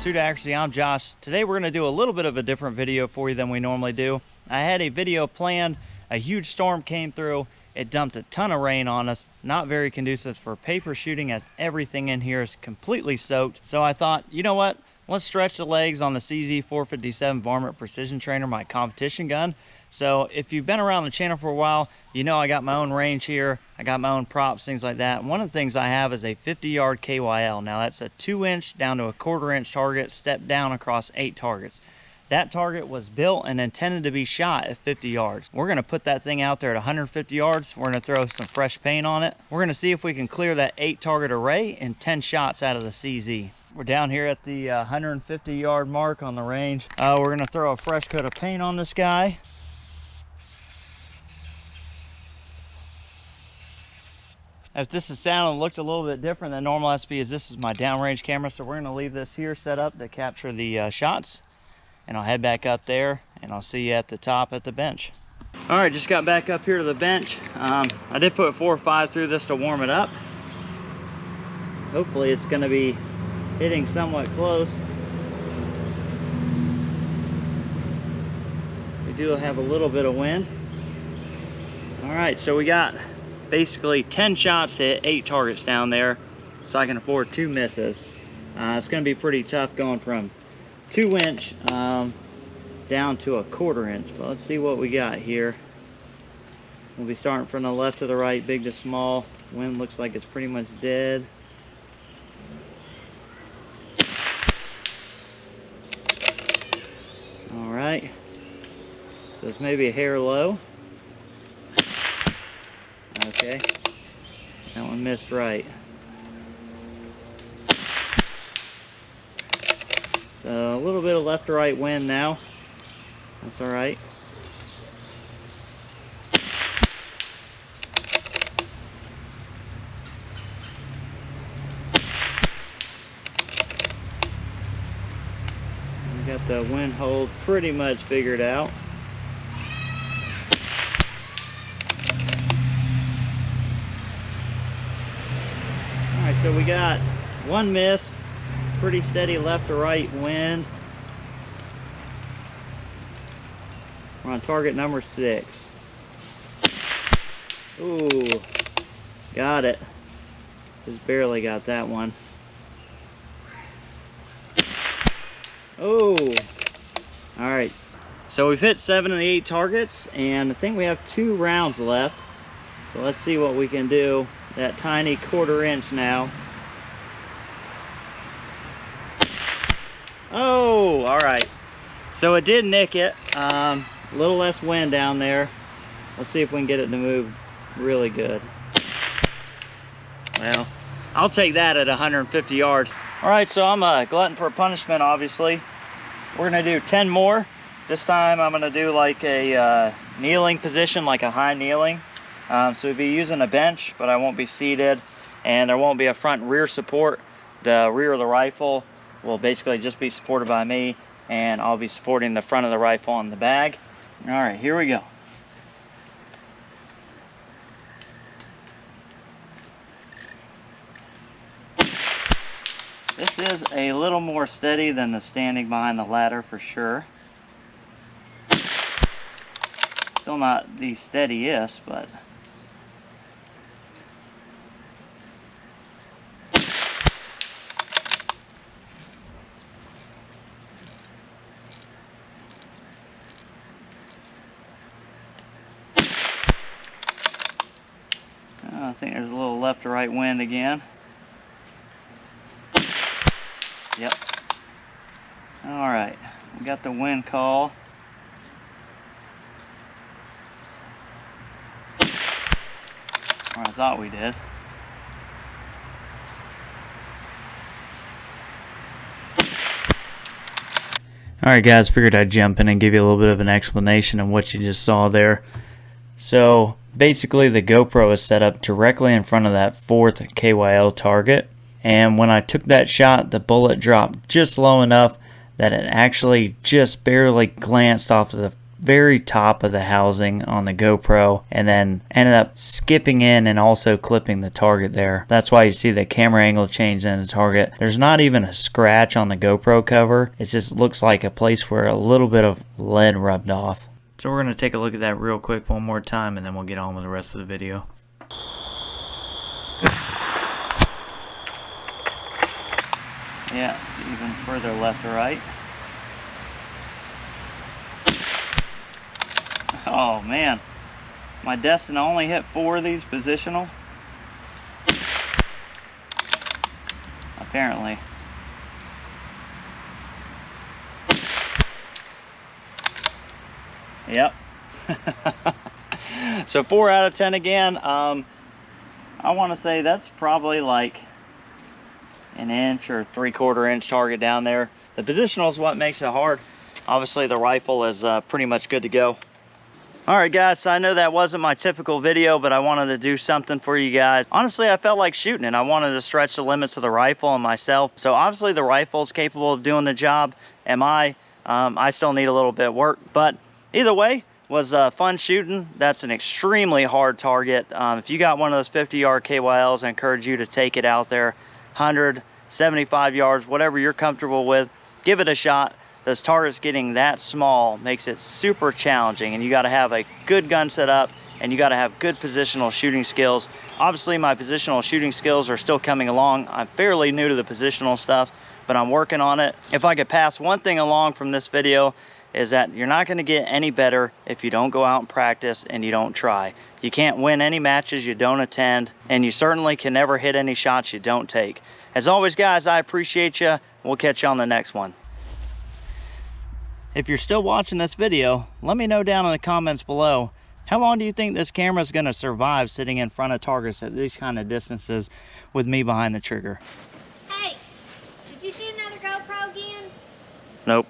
Pursuit of Accuracy. I'm Josh. Today we're going to do a little bit of a different video for you than we normally do. I had a video planned. A huge storm came through. It dumped a ton of rain on us. Not very conducive for paper shooting, as everything in here is completely soaked. So I thought, you know what? Let's stretch the legs on the CZ457 Varmint Precision Trainer, my competition gun. So if you've been around the channel for a while, you know I got my own range here. I got my own props, things like that. One of the things I have is a 50-yard KYL. Now that's a 2-inch down to a 1/4-inch target, stepped down across 8 targets. That target was built and intended to be shot at 50 yards. We're gonna put that thing out there at 150 yards. We're gonna throw some fresh paint on it. We're gonna see if we can clear that 8 target array in 10 shots out of the CZ. We're down here at the 150-yard mark on the range. We're gonna throw a fresh coat of paint on this guy. If this is sounding looked a little bit different than normal, that's because this is my downrange camera. So we're gonna leave this here set up to capture the shots. And I'll head back up there and I'll see you at the top at the bench. All right, just got back up here to the bench. I did put 4 or 5 through this to warm it up. Hopefully it's gonna be hitting somewhat close. We do have a little bit of wind. All right, so we got basically 10 shots to hit 8 targets down there, so I can afford 2 misses. It's going to be pretty tough going from 2-inch down to a 1/4-inch, but let's see what we got here. We'll be starting from the left to the right, big to small. Wind looks like it's pretty much dead. All right, so it's maybe a hair low. Okay, that one missed right. So a little bit of left to right wind now. That's all right. We got the wind hold pretty much figured out. Alright, so we got 1 miss, pretty steady left to right wind. We're on target number 6. Ooh, got it. Just barely got that one. Oh, alright. So we've hit 7 of the 8 targets, and I think we have 2 rounds left. So let's see what we can do. That tiny 1/4-inch now. Oh, all right. So it did nick it. A little less wind down there. Let's see if we can get it to move really good. Well, I'll take that at 150 yards. All right, so I'm a glutton for punishment, obviously. We're gonna do 10 more. This time I'm gonna do like a kneeling position, like a high kneeling. So we'll be using a bench, but I won't be seated, and there won't be a front and rear support. The rear of the rifle will basically just be supported by me, and I'll be supporting the front of the rifle on the bag. All right, here we go. This is a little more steady than the standing behind the ladder for sure. Still not the steadiest, but I think there's a little left to right wind again. Yep. All right, we got the wind call. Or I thought we did. Alright guys, figured I'd jump in and give you a little bit of an explanation of what you just saw there. So basically the GoPro is set up directly in front of that 4th KYL target, and when I took that shot, the bullet dropped just low enough that it actually just barely glanced off of very top of the housing on the GoPro, and then ended up skipping in and also clipping the target there. That's why you see the camera angle change in the target. There's not even a scratch on the GoPro cover. It just looks like a place where a little bit of lead rubbed off. So we're going to take a look at that real quick one more time, and then we'll get on with the rest of the video. Yeah, even further left or right. Oh man, my destined only hit 4 of these positional. Apparently. Yep. So 4 out of 10 again. I want to say that's probably like an inch or 3/4 inch target down there. The positional is what makes it hard. Obviously the rifle is pretty much good to go. All right guys, so I know that wasn't my typical video, but I wanted to do something for you guys. Honestly, I felt like shooting it. I wanted to stretch the limits of the rifle and myself. So obviously the rifle is capable of doing the job. I still need a little bit of work, but either way, was fun shooting. That's an extremely hard target. If you got one of those 50-yard KYLs, I encourage you to take it out there. 100, 75 yards, whatever you're comfortable with, give it a shot. Those targets getting that small makes it super challenging, and you got to have a good gun set up, and you got to have good positional shooting skills. Obviously my positional shooting skills are still coming along. I'm fairly new to the positional stuff, but I'm working on it. If I could pass one thing along from this video, is that you're not going to get any better if you don't go out and practice and you don't try. You can't win any matches you don't attend, and you certainly can never hit any shots you don't take. As always guys, I appreciate you. We'll catch you on the next one. If you're still watching this video, let me know down in the comments below, how long do you think this camera is going to survive sitting in front of targets at these kind of distances with me behind the trigger? Hey, did you see another GoPro again? Nope.